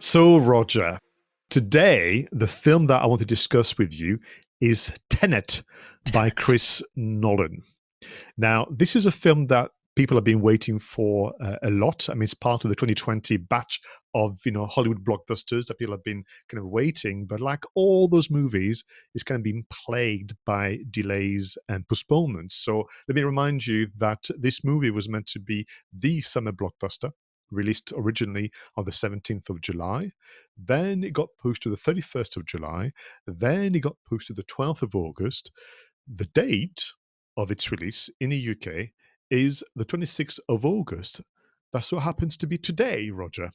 So, Roger, today the film that I want to discuss with you is Tenet by Tenet. Chris Nolan. Now, this is a film that people have been waiting for a lot. I mean, it's part of the 2020 batch of Hollywood blockbusters that people have been kind of waiting. But like all those movies, it's kind of been plagued by delays and postponements. So let me remind you that this movie was meant to be the summer blockbuster. Released originally on the 17th of July. Then it got pushed to the 31st of July. Then it got pushed to the 12th of August. The date of its release in the UK is the 26th of August. That's what happens to be today, Roger.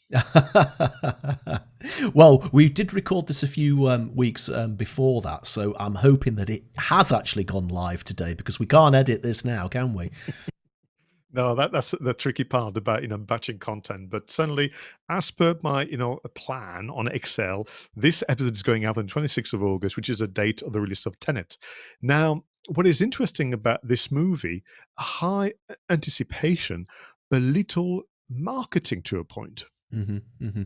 Well, we did record this a few weeks before that, so I'm hoping that it has actually gone live today because we can't edit this now, can we? No, that's the tricky part about batching content. But certainly, as per my plan on Excel, this episode is going out on 26th of August, which is the date of the release of Tenet. Now, what is interesting about this movie, high anticipation, but little marketing to a point. hmm hmm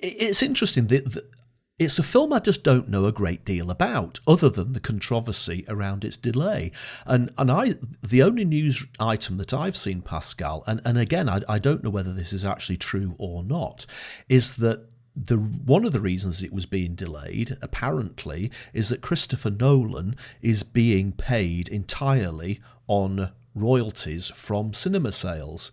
It's interesting. It's a film I just don't know a great deal about, other than the controversy around its delay. The only news item that I've seen, Pascal, and again, I don't know whether this is actually true or not, is that one of the reasons it was being delayed, apparently, is that Christopher Nolan is being paid entirely on royalties from cinema sales.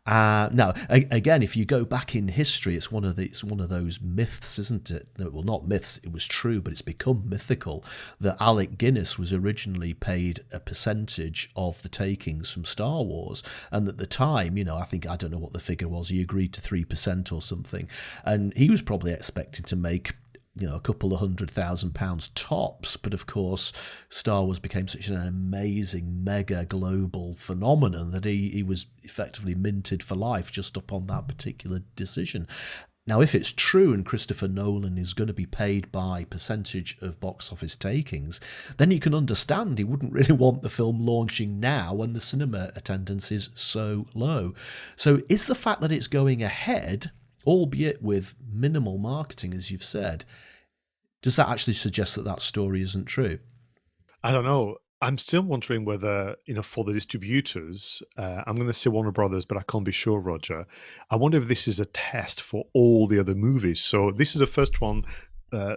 Now, again, if you go back in history, it's one of those myths, isn't it? No, well, not myths. It was true, but it's become mythical that Alec Guinness was originally paid a percentage of the takings from Star Wars, and at the time, I don't know what the figure was. He agreed to 3% or something, and he was probably expecting to make a couple of £100,000 tops. But of course, Star Wars became such an amazing, mega global phenomenon that he was effectively minted for life just upon that particular decision. Now, if it's true and Christopher Nolan is going to be paid by percentage of box office takings, then you can understand he wouldn't really want the film launching now when the cinema attendance is so low. So is the fact that it's going ahead, albeit with minimal marketing, as you've said, does that actually suggest that that story isn't true? I don't know. I'm still wondering whether, for the distributors, I'm going to say Warner Brothers, but I can't be sure, Roger. I wonder if this is a test for all the other movies. So this is the first one,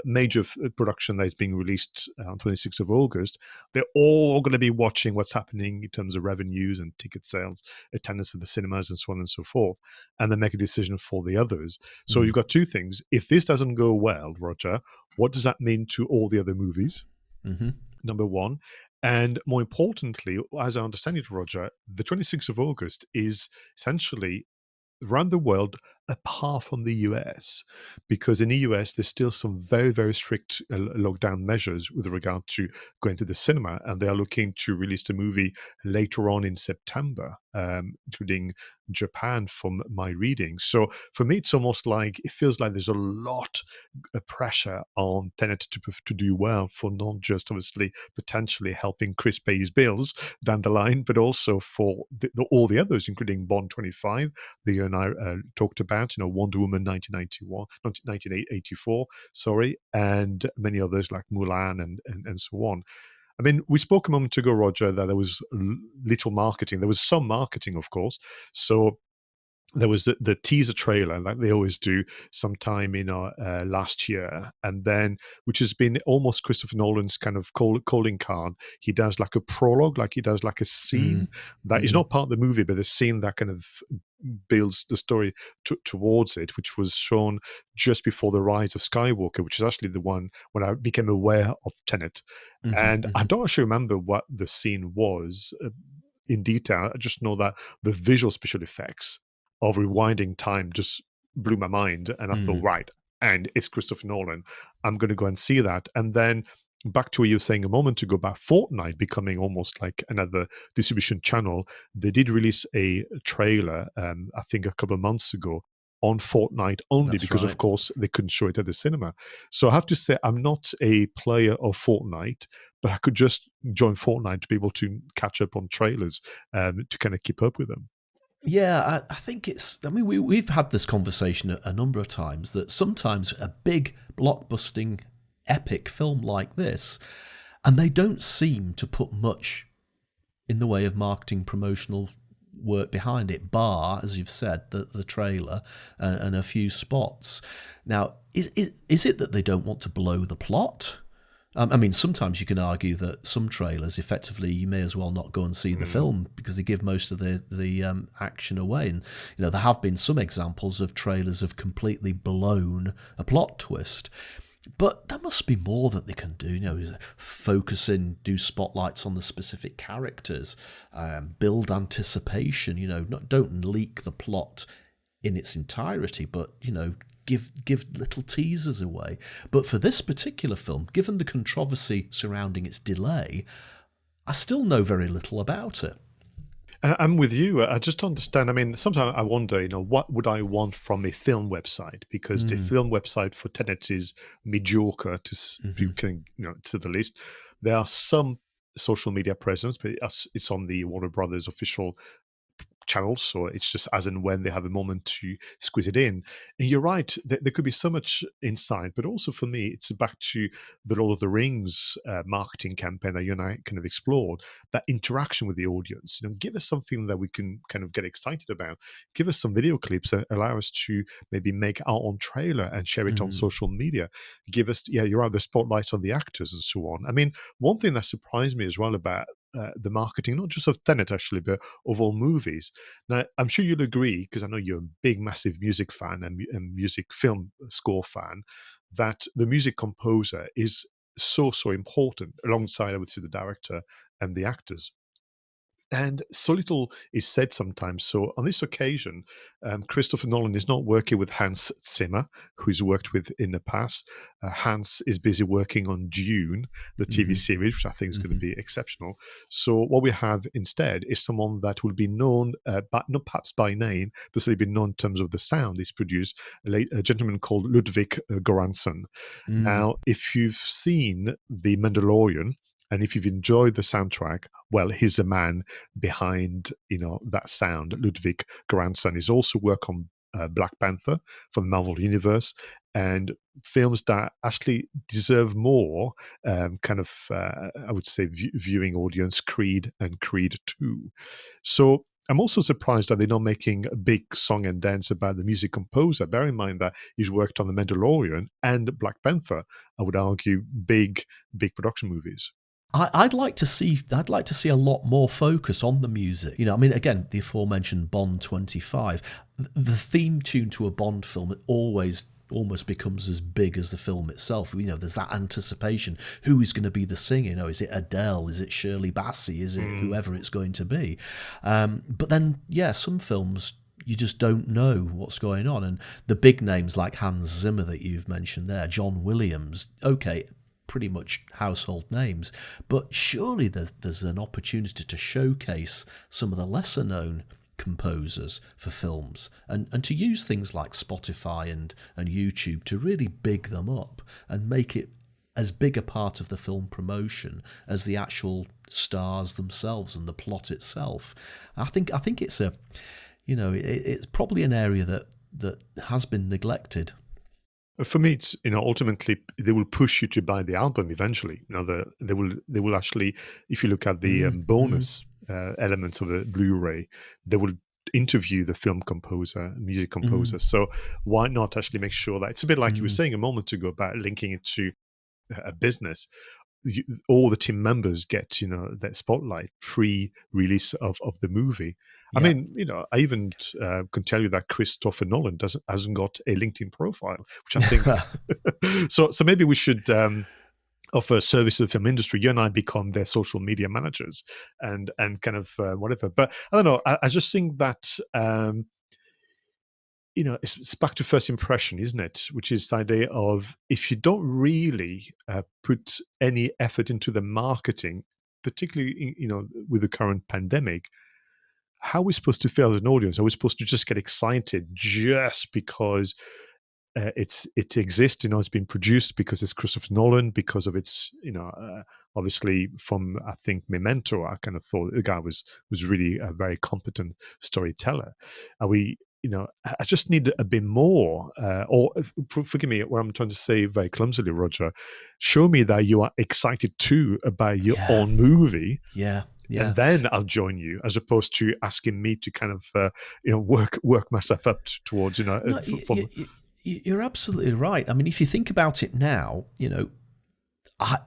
major production that is being released on 26th of August. They're all going to be watching what's happening in terms of revenues and ticket sales, attendance at the cinemas, and so on and so forth, and then make a decision for the others. So Mm. you've got two things. If this doesn't go well, Roger, what does that mean to all the other movies? hmm Number one. And more importantly, as I understand it, Roger, the 26th of August is essentially around the world apart from the US, because in the US there's still some very, very strict lockdown measures with regard to going to the cinema, and they are looking to release the movie later on in September, including Japan from my reading. So for me, it's almost like it feels like there's a lot of pressure on Tenet to do well, for not just obviously potentially helping Chris pay his bills down the line, but also for all the others, including Bond 25, that you and I talked about, Wonder Woman 1991, 1984, sorry, and many others like Mulan and so on. I mean, we spoke a moment ago, Roger, that there was little marketing. There was some marketing, of course. So there was the teaser trailer like they always do sometime in last year, and then which has been almost Christopher Nolan's kind of calling card. He does like a prologue, like he does like a scene that is Mm-hmm. not part of the movie, but a scene that kind of builds the story towards it, which was shown just before the rise of Skywalker, which is actually the one when I became aware of Tenet. And I Mm-hmm. don't actually remember what the scene was in detail. I just know that the visual special effects of rewinding time just blew my mind. And I thought, Mm-hmm. right, and it's Christopher Nolan. I'm going to go and see that. And then back to what you were saying a moment ago about Fortnite becoming almost like another distribution channel, they did release a trailer, I think a couple of months ago, on Fortnite only That's because, of right. course, they couldn't show it at the cinema. So I have to say, I'm not a player of Fortnite, but I could just join Fortnite to be able to catch up on trailers to kind of keep up with them. Yeah, I think it's. I mean, we've had this conversation a number of times that sometimes a big blockbusting epic film like this, and they don't seem to put much in the way of marketing promotional work behind it, bar, as you've said, the trailer and a few spots. Now, is it that they don't want to blow the plot? I mean, sometimes you can argue that some trailers, effectively, you may as well not go and see the Mm. film because they give most of the action away. And there have been some examples of trailers have completely blown a plot twist. But there must be more that they can do. Focus in, do spotlights on the specific characters, build anticipation. Don't leak the plot in its entirety, but give little teasers away. But for this particular film, given the controversy surrounding its delay, I still know very little about it. I'm with you. I just understand. I mean, sometimes I wonder, what would I want from a film website? Because the Mm, film website for Tenet is mediocre you hmm can, to the least. There are some social media presence, but it's on the Warner Brothers official channels, so it's just as and when they have a moment to squeeze it in. And you're right, there could be so much insight, but also for me, it's back to the Lord of the Rings marketing campaign that you and I kind of explored, that interaction with the audience. Give us something that we can kind of get excited about. Give us some video clips that allow us to maybe make our own trailer and share it on mm, social media. Give us, yeah, you're right, the spotlight on the actors and so on. I mean, one thing that surprised me as well about the marketing, not just of Tenet actually, but of all movies. Now, I'm sure you'll agree, because I know you're a big, massive music fan and music film score fan, that the music composer is so, so important alongside, obviously, the director and the actors. And so little is said sometimes. So on this occasion, Christopher Nolan is not working with Hans Zimmer, who he's worked with in the past. Hans is busy working on Dune, the TV hmm series, which I think is going to hmm be exceptional. So what we have instead is someone that will be known, but not perhaps by name, but certainly be known in terms of the sound he's produced, a gentleman called Ludwig Göransson. mm. Now, if you've seen The Mandalorian, and if you've enjoyed the soundtrack, well, he's a man behind that sound. Ludwig Göransson is also work on Black Panther for the Marvel Universe, and films that actually deserve more kind of I would say viewing audience. Creed and Creed 2. So I'm also surprised that they're not making a big song and dance about the music composer. Bear in mind that he's worked on The Mandalorian and Black Panther. I would argue big production movies. I'd like to see a lot more focus on the music. I mean, again, the aforementioned Bond 25, the theme tune to a Bond film always almost becomes as big as the film itself. There's that anticipation. Who is going to be the singer? Is it Adele? Is it Shirley Bassey? Is it Mm. whoever it's going to be? But then, yeah, some films you just don't know what's going on. And the big names like Hans Zimmer that you've mentioned there, John Williams, okay, pretty much household names. But surely there's an opportunity to showcase some of the lesser known composers for films and to use things like Spotify and YouTube to really big them up and make it as big a part of the film promotion as the actual stars themselves and the plot itself. I think it's it's probably an area that has been neglected. For me, it's ultimately they will push you to buy the album eventually. They will actually, if you look at the Mm, mm, bonus elements of the Blu-ray, they will interview the film composer, music mm, composer. So why not actually make sure that it's a bit like you were mm. saying a moment ago about linking it to a business. All the team members get that spotlight pre-release of the movie. I Yeah. mean, I even can tell you that Christopher Nolan hasn't got a LinkedIn profile, which I think so maybe we should offer a service to the film industry. You and I become their social media managers and kind of whatever. But I don't know. I just think that it's back to first impression, isn't it? Which is the idea of, if you don't really put any effort into the marketing, particularly with the current pandemic, how are we supposed to feel as an audience? Are we supposed to just get excited just because it exists. It's been produced because it's Christopher Nolan, because of its, obviously from, I think, Memento. I kind of thought the guy was really a very competent storyteller. And I just need a bit more. Or forgive me, what I'm trying to say very clumsily, Roger. Show me that you are excited too about your Yeah, own movie, yeah, yeah. and then I'll join you, as opposed to asking me to kind of work myself up towards No, from. you're absolutely right. I mean, if you think about it now, I,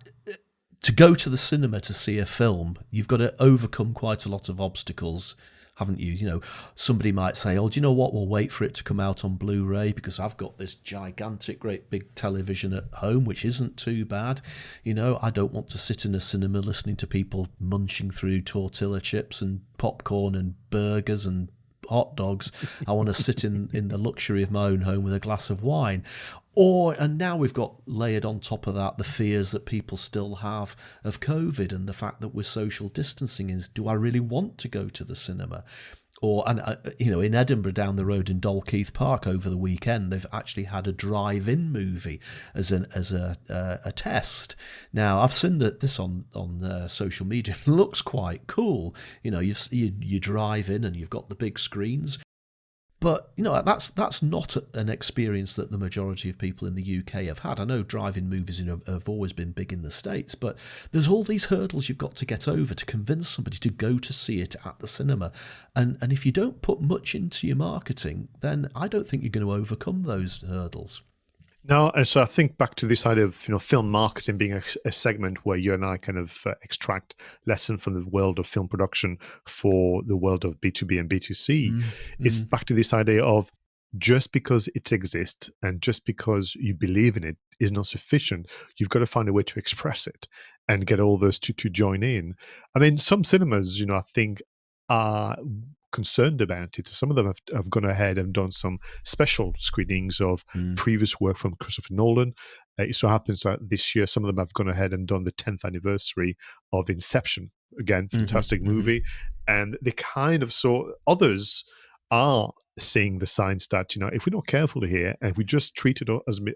to go to the cinema to see a film, you've got to overcome quite a lot of obstacles, haven't you? Somebody might say, "Oh, do you know what? We'll wait for it to come out on Blu-ray because I've got this gigantic, great big television at home, which isn't too bad. I don't want to sit in a cinema listening to people munching through tortilla chips and popcorn and burgers and hot dogs. I want to sit in the luxury of my own home with a glass of wine." And now we've got layered on top of that the fears that people still have of COVID and the fact that we're social distancing. Is, do I really want to go to the cinema? In Edinburgh down the road in Dalkeith Park over the weekend, they've actually had a drive-in movie as a test. Now I've seen this on social media. It looks quite cool. You drive in and you've got the big screens. But that's not an experience that the majority of people in the UK have had. I know drive-in movies have always been big in the States, but there's all these hurdles you've got to get over to convince somebody to go to see it at the cinema. And if you don't put much into your marketing, then I don't think you're going to overcome those hurdles. No, and so I think back to this idea of film marketing being a segment where you and I kind of extract lesson from the world of film production for the world of B2B and B2C. It's back to this idea of just because it exists and just because you believe in it is not sufficient. You've got to find a way to express it and get all those to join in. I mean, some cinemas, I think are concerned about it. Some of them have gone ahead and done some special screenings of previous work from Christopher Nolan. It so happens that this year, some of them have gone ahead and done the 10th anniversary of Inception. Again, fantastic movie. And they kind of saw others are seeing the signs that, if we're not careful here and we just treat it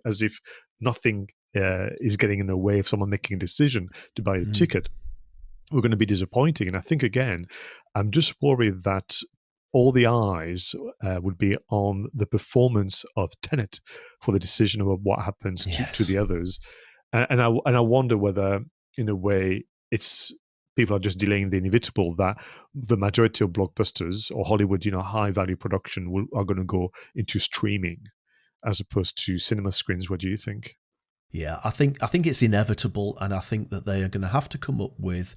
as if nothing is getting in the way of someone making a decision to buy a ticket, we're going to be disappointing. And I think, again, I'm just worried that all the eyes would be on the performance of Tenet for the decision of what happens to the others. And I wonder whether, in a way, it's people are just delaying the inevitable, that the majority of blockbusters or Hollywood, high value production are going to go into streaming as opposed to cinema screens. What do you think? Yeah, I think it's inevitable, and I think that they are going to have to come up with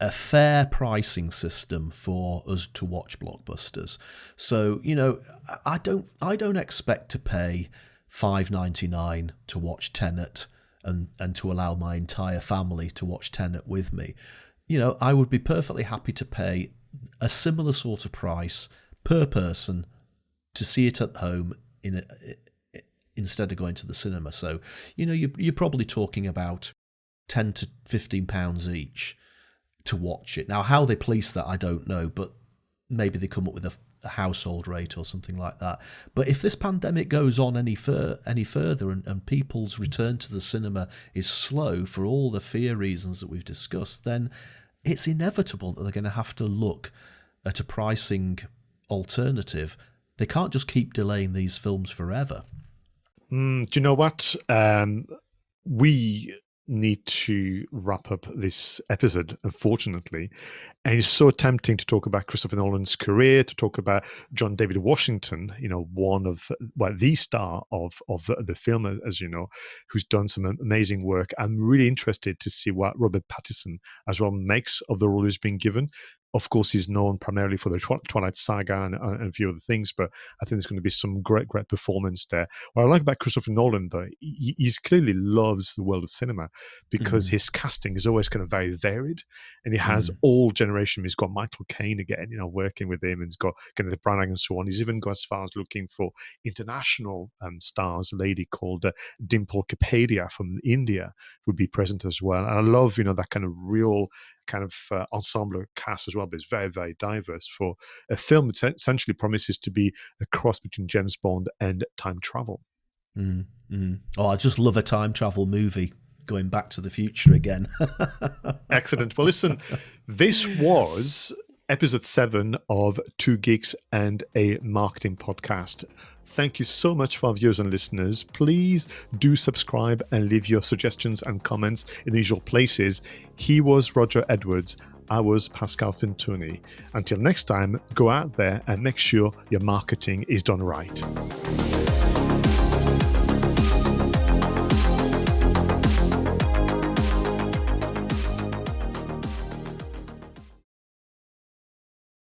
a fair pricing system for us to watch blockbusters. So, I don't expect to pay $5.99 to watch Tenet and to allow my entire family to watch Tenet with me. I would be perfectly happy to pay a similar sort of price per person to see it at home instead of going to the cinema. So, you're probably talking about £10 to £15 each to watch it. Now, how they police that, I don't know, but maybe they come up with a household rate or something like that. But if this pandemic goes on any further and people's return to the cinema is slow for all the fear reasons that we've discussed, then it's inevitable that they're going to have to look at a pricing alternative. They can't just keep delaying these films forever. Do you know what? We need to wrap up this episode, unfortunately. And it's so tempting to talk about Christopher Nolan's career, to talk about John David Washington, one of, the star of the film, as you know, who's done some amazing work. I'm really interested to see what Robert Pattinson as well makes of the role he's been given. Of course, he's known primarily for the Twilight Saga and a few other things, but I think there's going to be some great performance there. What I like about Christopher Nolan, though, he clearly loves the world of cinema because his casting is always kind of very varied, and he has all generation. He's got Michael Caine again, working with him, and he's got Kenneth Branagh and so on. He's even got as far as looking for international stars. A lady called Dimple Kapadia from India would be present as well. And I love, that kind of real kind of ensemble cast as well, but it's very, very diverse for a film that essentially promises to be a cross between James Bond and time travel. Mm, mm. Oh, I just love a time travel movie going back to the future again. Excellent. Well, listen, this was episode 7 of Two Geeks and a Marketing Podcast. Thank you so much for our viewers and listeners. Please do subscribe and leave your suggestions and comments in the usual places. He was Roger Edwards. I was Pascal Fintoni. Until next time, go out there and make sure your marketing is done right.